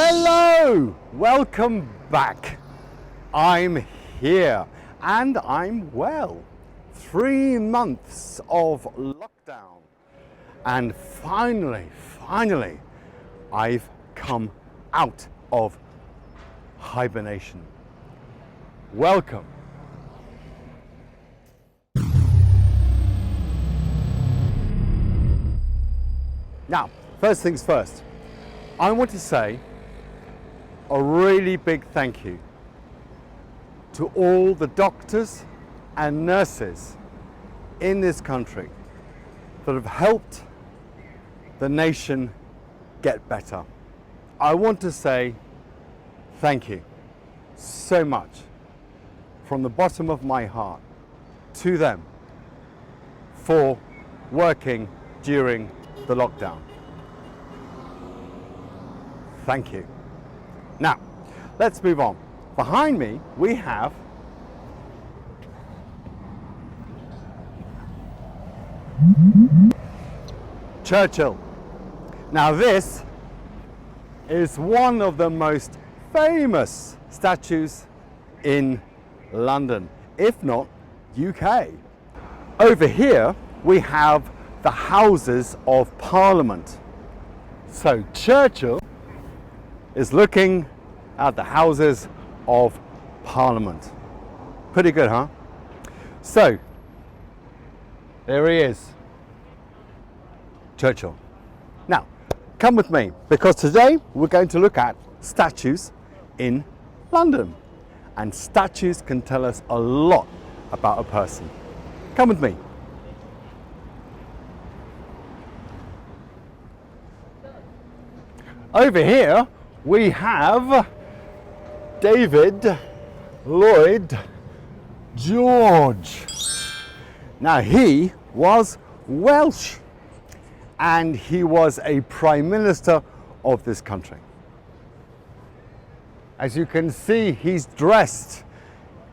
Hello! Welcome back. I'm here and I'm well. 3 months of lockdown and finally, I've come out of hibernation. Welcome. Now, first things first, I want to say a really big thank you to all the doctors and nurses in this country that have helped the nation get better. I want to say thank you so much from the bottom of my heart to them for working during the lockdown. Thank you. Now, let's move on. Behind me, we have Churchill. Now this is one of the most famous statues in London, if not UK. Over here, we have the Houses of Parliament. So Churchill is looking at the Houses of Parliament. Pretty good, huh? So, there he is, Churchill. Now, come with me, because today we're going to look at statues in London. And statues can tell us a lot about a person. Come with me. Over here, we have David Lloyd George. Now he was Welsh and he was a Prime Minister of this country. As you can see, he's dressed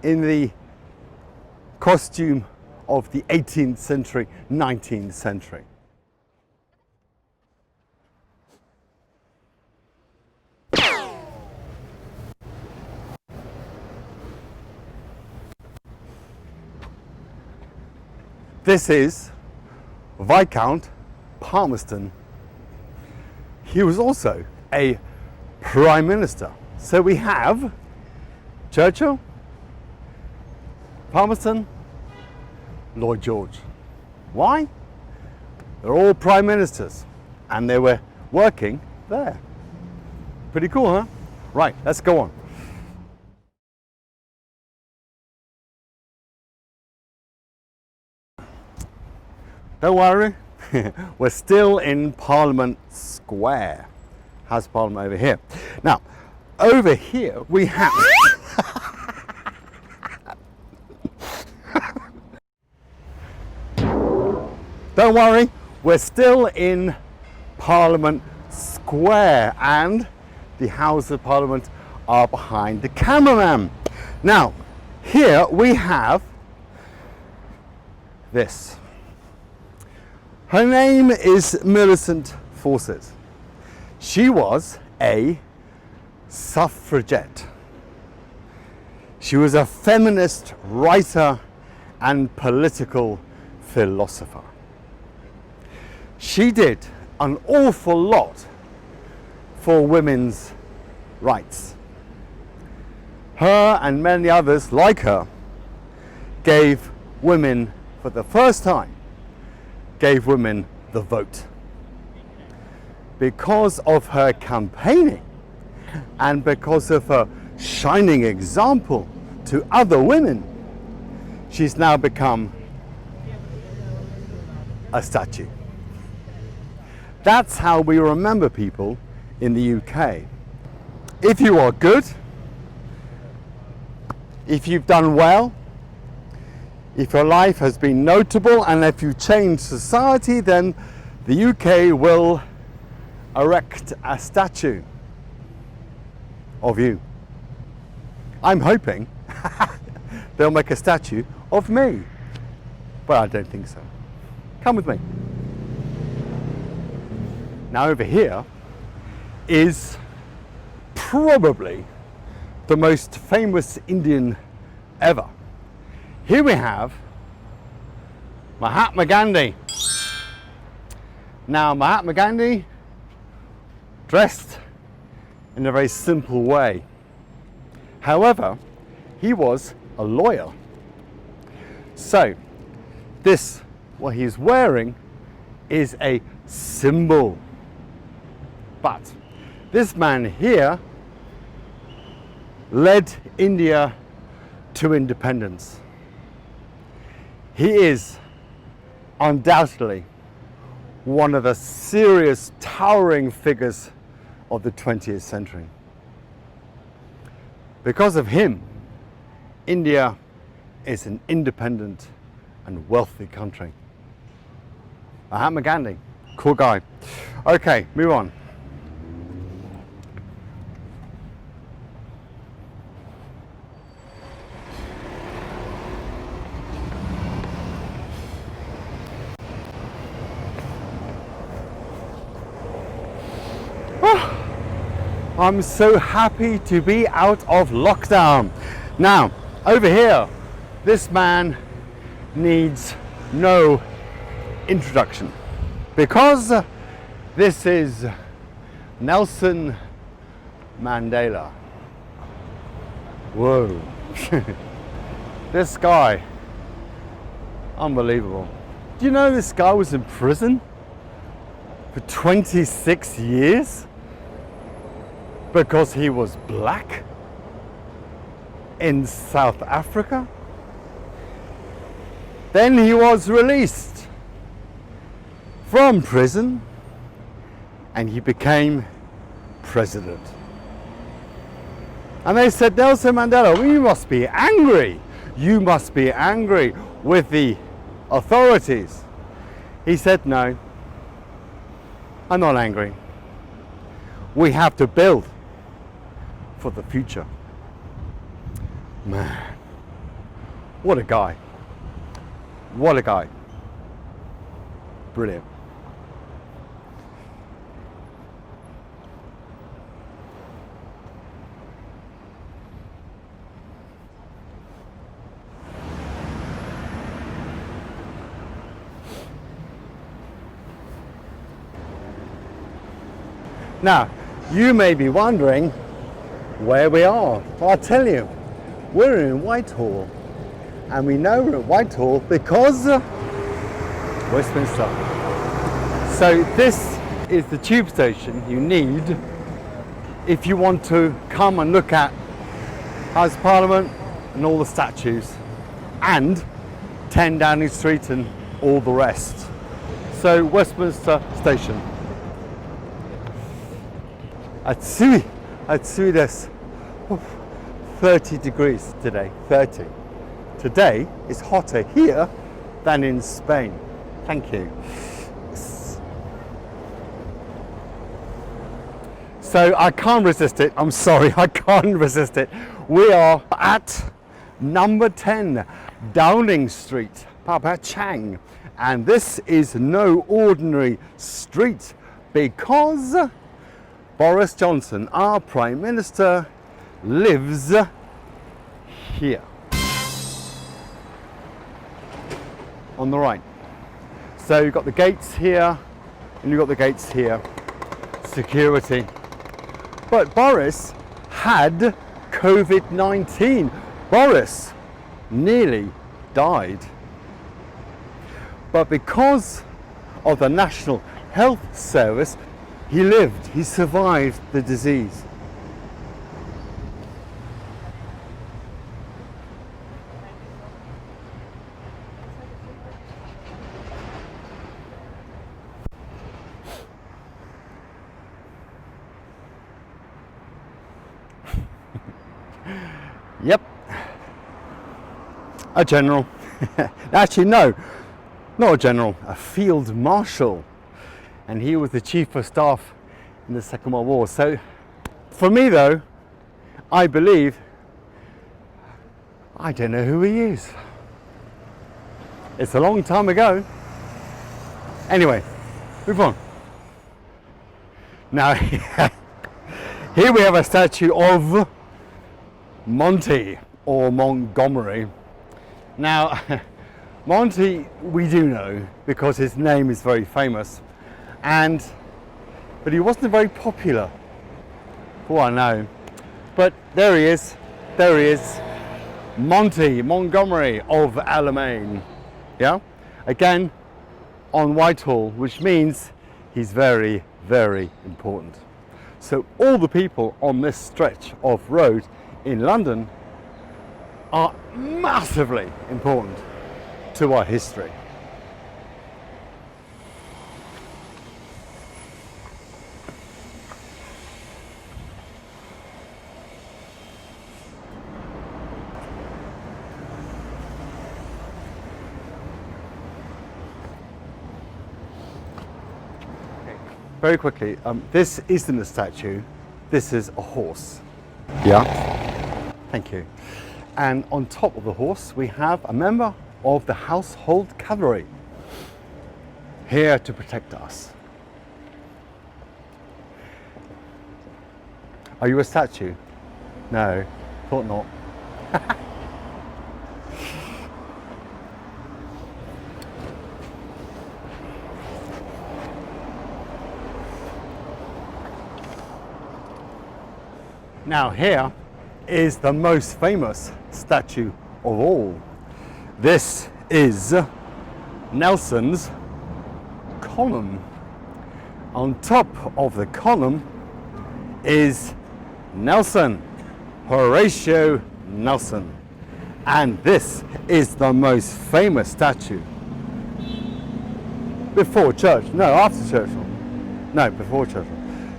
in the costume of the 18th century, 19th century. This is Viscount Palmerston. He was also a Prime Minister. So we have Churchill, Palmerston, Lloyd George. Why? They're all Prime Ministers and they were working there. Pretty cool, huh? Right, let's go on. Don't worry, we're still in Parliament Square. House of Parliament over here. Now, over here we have... Don't worry, we're still in Parliament Square and the House of Parliament are behind the cameraman. Now, here we have this. Her name is Millicent Fawcett. She was a suffragette. She was a feminist writer and political philosopher. She did an awful lot for women's rights. Her and many others like her gave women, for the first time, gave women the vote. Because of her campaigning and because of her shining example to other women, she's now become a statue. That's how we remember people in the UK. If you are good, if you've done well, if your life has been notable and if you change society, then the UK will erect a statue of you. I'm hoping they'll make a statue of me, but I don't think so. Come with me. Now over here is probably the most famous Indian ever. Here we have Mahatma Gandhi. Now, Mahatma Gandhi dressed in a very simple way. However, he was a lawyer. So, what he's wearing is a symbol. But this man here led India to independence. He is undoubtedly one of the serious, towering figures of the 20th century. Because of him, India is an independent and wealthy country. Mahatma Gandhi, cool guy. Okay, move on. I'm so happy to be out of lockdown. Now, over here, this man needs no introduction because this is Nelson Mandela. Whoa. This guy, unbelievable. Do you know this guy was in prison for 26 years? Because he was black in South Africa. Then he was released from prison and he became president. And they said, Nelson Mandela, well, you must be angry. You must be angry with the authorities. He said, no, I'm not angry. We have to build for the future. Man, what a guy. What a guy. Brilliant. Now, you may be wondering where we are. Well, I'll tell you, we're in Whitehall, and we know we're at Whitehall because Westminster. So this is the tube station you need if you want to come and look at House of Parliament and all the statues, and 10 Downing Street and all the rest. So Westminster Station. Atsui desu. 30 degrees today, 30. Today is hotter here than in Spain. Thank you. So I can't resist it. I'm sorry, I can't resist it. We are at number 10 Downing Street, Papa Chang. And this is no ordinary street because Boris Johnson, our Prime Minister, lives here on the right. So you've got the gates here and you've got the gates here, security. But Boris had COVID-19. Boris nearly died. But because of the National Health Service, he lived, he survived the disease. Yep, a general. Actually, no, not a general, a field marshal. And he was the chief of staff in the Second World War. So for me though, I believe, I don't know who he is. It's a long time ago. Anyway, move on. Now, Here we have a statue of Monty, or Montgomery. Now, Monty we do know because his name is very famous, but he wasn't very popular, for I know. But there he is, Monty Montgomery of Alamein. Yeah, again on Whitehall, which means he's very, very important. So all the people on this stretch of road in London are massively important to our history. Very quickly, this isn't a statue, this is a horse. Yeah, thank you. And on top of the horse we have a member of the household cavalry here to protect us. Are you a statue? No, thought not. Now here is the most famous statue of all. This is Nelson's column. On top of the column is Nelson, Horatio Nelson. And this is the most famous statue. Before Churchill, no, after Churchill. No, before Churchill.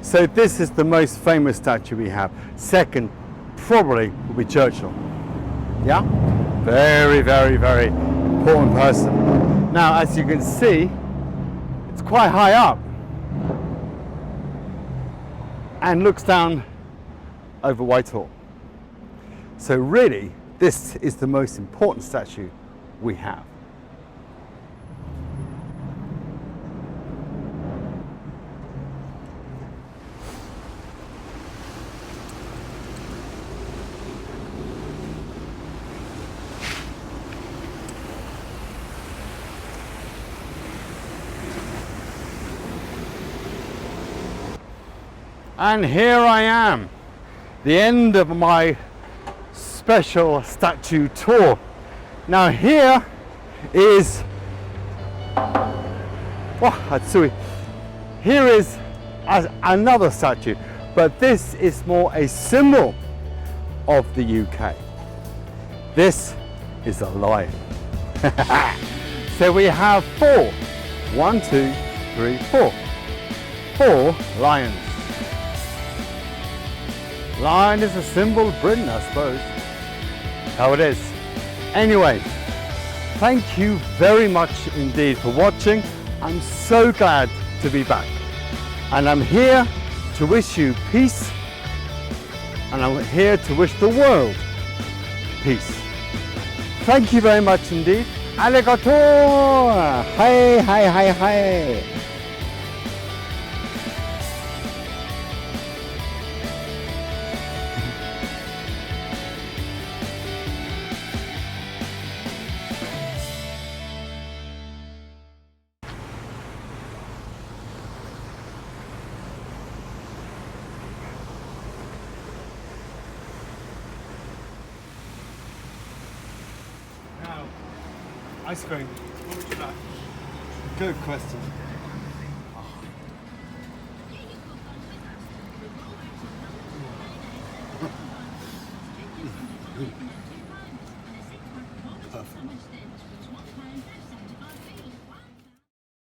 So this is the most famous statue we have. Second probably will be Churchill. Yeah? Very, very, very important person. Now, as you can see, it's quite high up and looks down over Whitehall. So really, this is the most important statue we have. And here I am, the end of my special statue tour. Now here is, here is another statue, but this is more a symbol of the UK. This is a lion. So we have four. 1, 2, 3, 4. 4 lions. Lion is a symbol of Britain, I suppose. How it is. Anyway, thank you very much indeed for watching. I'm so glad to be back. And I'm here to wish you peace. And I'm here to wish the world peace. Thank you very much indeed. Arigato! Hi, hi, hi, hi. Ice cream. What would you like? Good question.